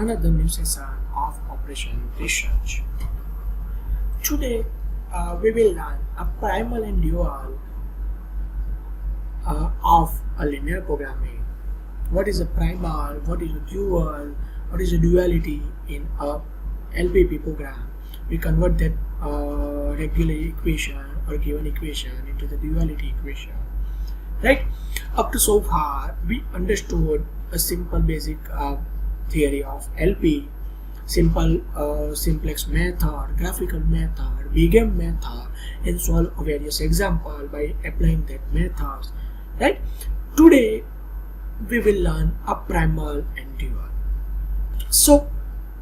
another new session of Operation Research. Today we will learn a primal and dual of a linear programming. What is a primal, what is a dual, what is a duality in a LPP program. We convert that regular equation or given equation into the duality equation. Right? Up to so far, we understood a simple basic theory of LP, simple simplex method, graphical method, BGAM method, and solve various examples by applying that methods. Right? Today, we will learn a primal and dual. So,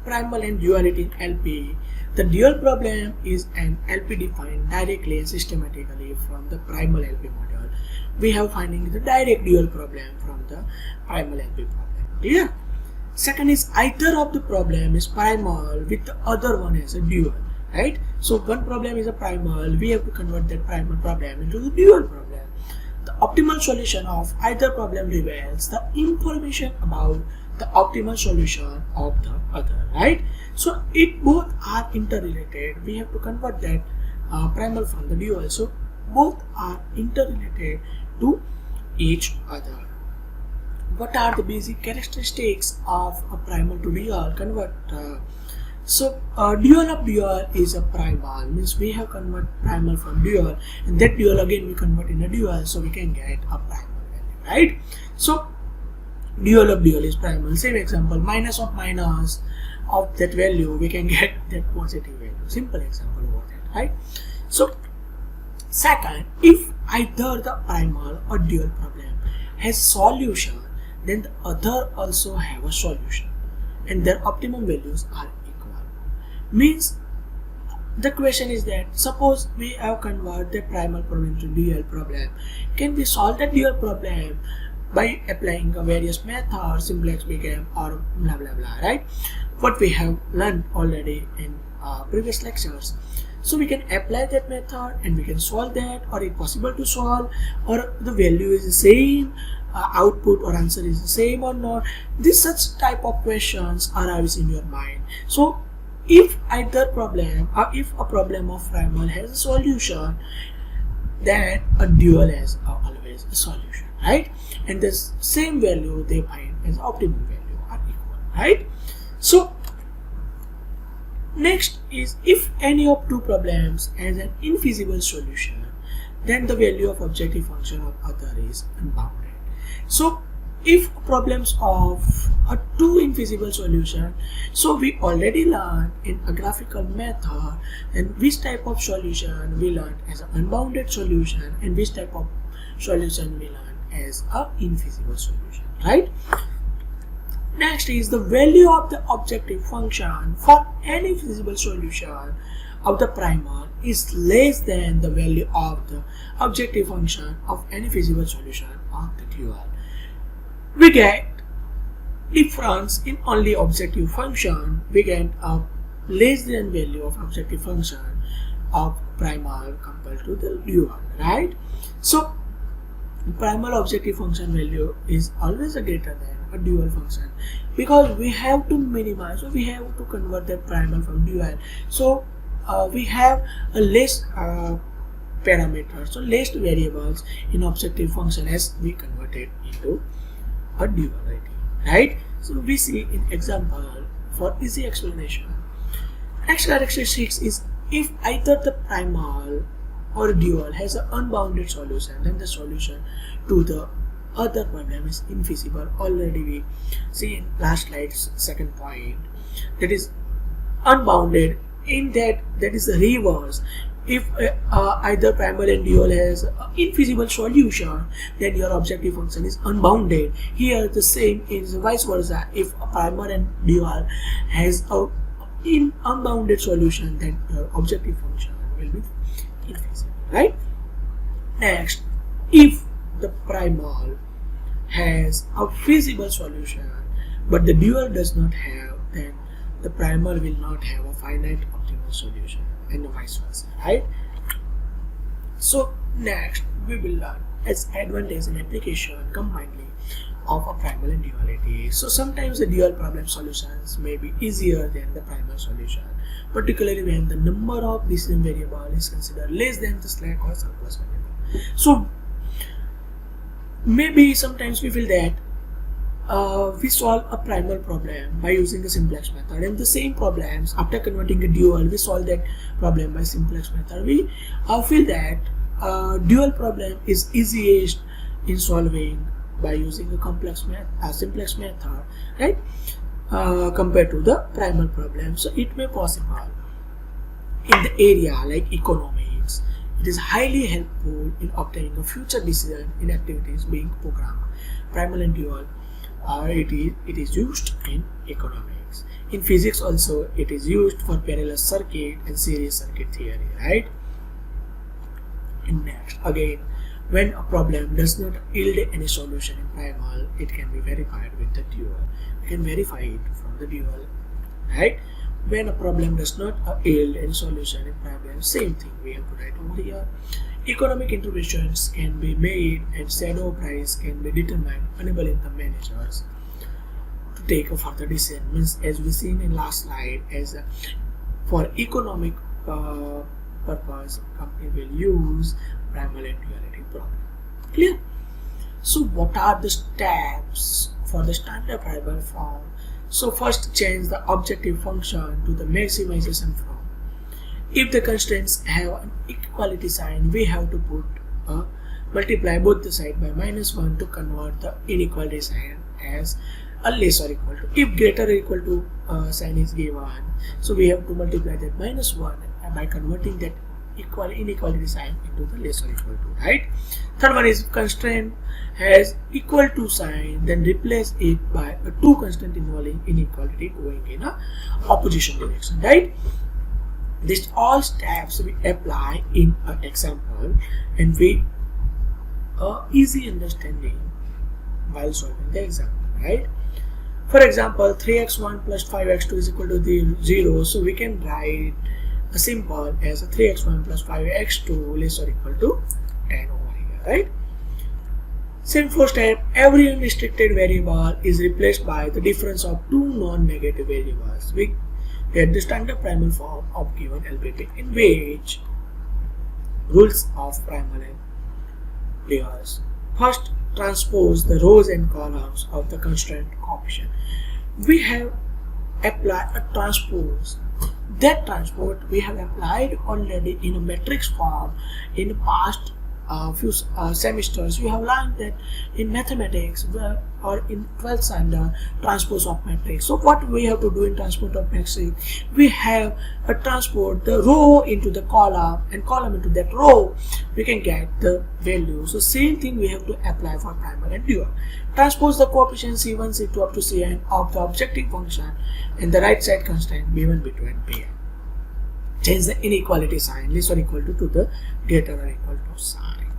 primal and duality in LP. The dual problem is an LP defined directly and systematically from the primal LP model. We have finding the direct dual problem from the primal LP problem. Clear? Second is either of the problem is primal with the other one as a dual. Right? So one problem is a primal, we have to convert that primal problem into the dual problem. The optimal solution of either problem reveals the information about the optimal solution of the other, right? So it both are interrelated. We have to convert that primal from the dual. So both are interrelated to each other. What are the basic characteristics of a primal to dual converter? Dual of dual is a primal, means we have convert primal from dual, and that dual again we convert in a dual, so we can get a primal value, right? So dual of dual is primal. Same example, minus of that value, we can get that positive value. Simple example over that, right? So second, if either the primal or dual problem has solution, then the other also have a solution, and their optimum values are equal. Means the question is that suppose we have converted the primal problem to dual problem, can we solve the dual problem by applying various methods, simplex, BGAM, or blah blah blah, right? What we have learned already in previous lectures. So we can apply that method and we can solve that, or it's possible to solve, or the value is the same, output or answer is the same or not. This such type of questions arise in your mind. So if either problem or if a problem of primal has a solution, then a dual has always a solution, right? And the same value they find as optimum value are equal, right? So next is if any of two problems has an infeasible solution, then the value of objective function of other is unbounded. So if problems of a two infeasible solution, so we already learned in a graphical method and which type of solution we learned as an unbounded solution and which type of solution we learned as a infeasible solution, right? Next is the value of the objective function for any feasible solution of the primal is less than the value of the objective function of any feasible solution of the dual. We get difference in only objective function. We get a less than value of objective function of primal compared to the dual, right? So primal objective function value is always greater than a dual function, because we have to minimize, so we have to convert that primal from dual. So we have a less parameters, so less variables in objective function as we convert it into a duality, right? So we see in example for easy explanation. Next characteristic is if either the primal or dual has an unbounded solution, then the solution to the other problem is infeasible. Already we see in last slide's second point, that is unbounded. In that is the reverse. If either primal and dual has an infeasible solution, then your objective function is unbounded. Here the same is vice versa. If a primal and dual has a unbounded solution, then your objective function will be infeasible, right? Next, if the primal has a feasible solution but the dual does not have, then the primal will not have a finite optimal solution, and vice versa, right? So next we will learn as advantage and application combinedly of a primal and duality. So sometimes the dual problem solutions may be easier than the primal solution, particularly when the number of decision variable is considered less than the slack or surplus variable. So maybe sometimes we feel that we solve a primal problem by using the simplex method, and the same problems after converting a dual we solve that problem by simplex method. We feel that dual problem is easiest in solving by using a simplex method, right, compared to the primal problem. So it may possible in the area like economics. It is highly helpful in obtaining a future decision in activities being programmed. Primal and dual, it is used in economics. In physics also it is used for parallel circuit and series circuit theory, right? And next, again, when a problem does not yield any solution in primal, it can be verified with the dual. We can verify it from the dual, right? When a problem does not yield any solution in primal, same thing we have to write over here. Economic interventions can be made and shadow price can be determined, enabling the managers to take a further decision. Means, as we seen in last slide, as for economic purpose, company will use primal and duality problem. Clear? So what are the steps for the standard primal form? So first, change the objective function to the maximization form. If the constraints have an equality sign, we have to put multiply both the side by -1 to convert the inequality sign as a less or equal to. If greater or equal to sign is given, so we have to multiply that -1 by converting that inequality sign into the less or equal to, right? Third one is constraint has equal to sign, then replace it by a two constraint involving inequality going in a opposition direction, right? These all steps we apply in an example and we easy understanding while solving the example, right? For example, 3x1 plus 5x2 is equal to 0, so we can write a simple as a 3x1 plus 5x2 less or equal to 10 over here, right? Same for step, every unrestricted variable is replaced by the difference of two non-negative variables. We get the standard primal form of given LPP, in which rules of primal and duals. First, transpose the rows and columns of the constraint coefficient. We have applied a transpose. That transpose we have applied already in a matrix form in past few semesters. We have learned that in mathematics or in 12th standard, transpose of matrix. So what we have to do in transpose of matrix, we have a transport the row into the column and column into that row, we can get the value. So same thing we have to apply for primal and dual. Transpose the coefficient c1, c2 up to cn of the objective function and the right side constraint b1, b2 and bn. Change the inequality sign less or equal to the greater or equal to sign.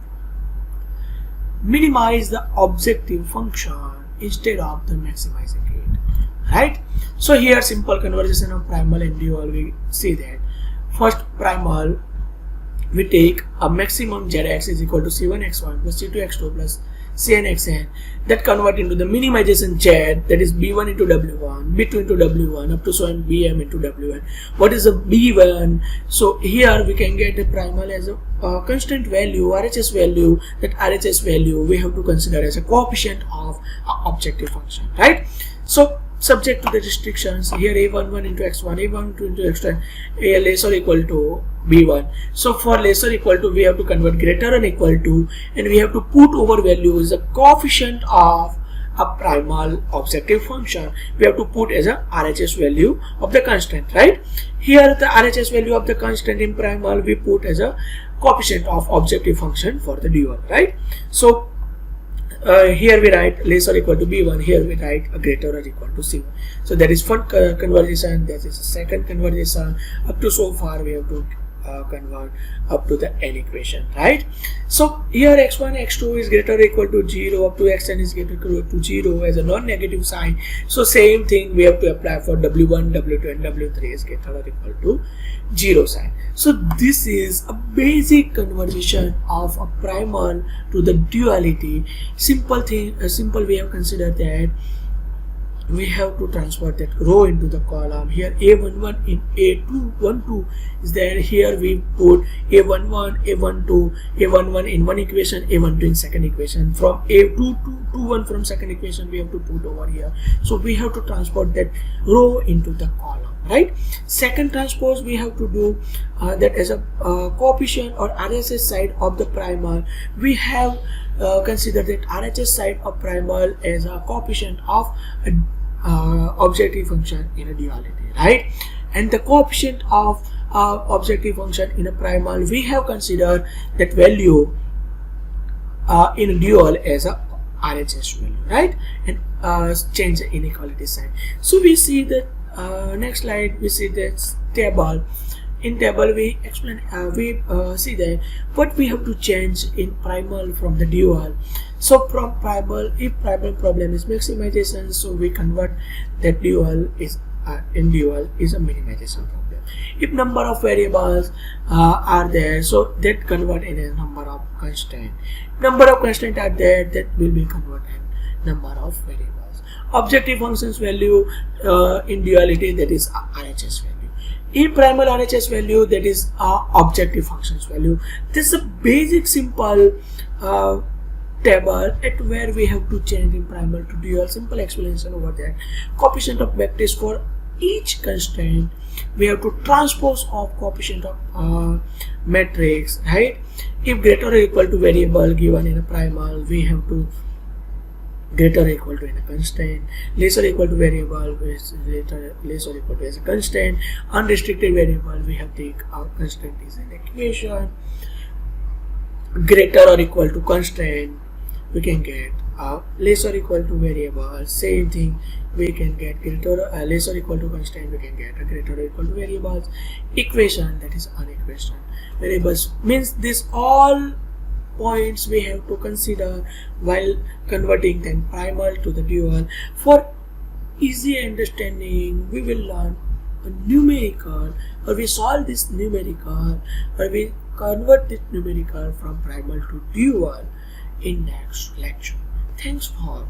Minimize the objective function instead of the maximizing it, right? So here simple conversion of primal and dual, we see that first primal we take a maximum zx is equal to c1x1 plus c2x2 plus cnxn, that convert into the minimization z, that is b1 into w1, b2 into w1 up to so on bm into wn. What is a b1? So here we can get the primal as a constant value, RHS value. That RHS value we have to consider as a coefficient of objective function, right? So subject to the restrictions here, a11 into x1, a12 into x2, a less or equal to b1. So for less or equal to, we have to convert greater than equal to, and we have to put over values the coefficient of a primal objective function. We have to put as a RHS value of the constant, right? Here the RHS value of the constant in primal we put as a coefficient of objective function for the dual, right? So here we write less or equal to b1, here we write a greater or equal to c1. So that is first conversion, that is the second conversion. Up to so far we have to convert up to the n equation, right? So here x1, x2 is greater or equal to 0, up to xn is greater or equal to 0 as a non-negative sign. So same thing we have to apply for w1, w2 and w3 is greater or equal to 0 sign. So this is a basic conversion of a primal to the duality. A simple way of consider that we have to transfer that row into the column. Here A11 in A212 is there. Here we put A11, A12, A11 in one equation, A12 in second equation. From A2221 from second equation we have to put over here. So we have to transport that row into the column, right? Second transpose we have to do that as a coefficient or RHS side of the primal. We have considered that RHS side of primal as a coefficient of a objective function in a duality, right? And the coefficient of objective function in a primal, we have considered that value in a dual as a RHS value, right? And change the inequality sign. So we see that next slide, we see that table. In table we explain, see that what we have to change in primal from the dual. So from primal, if primal problem is maximization, so we convert that dual is in dual is a minimization problem. If number of variables are there, so that convert in a number of constraint. Number of constraint are there, that will be converted in number of variables. Objective functions value in duality, that is RHS value. In primal RHS value, that is objective functions value. This is a basic simple table at where we have to change in primal to dual. Simple explanation over there. Coefficient of vectors for each constraint, we have to transpose of coefficient of matrix, right? If greater or equal to variable given in a primal, we have to greater or equal to in a constraint, less or equal to variable is less or equal to as a constraint, unrestricted variable we have take our constraint is an equation, greater or equal to constraint we can get less or equal to variable, same thing we can get greater less or equal to constraint, we can get a greater or equal to variables, equation, that is an equation. Variables means this all points we have to consider while converting then primal to the dual. For easy understanding, we will learn a numerical, or we solve this numerical, or we convert this numerical from primal to dual in next lecture. Thanks for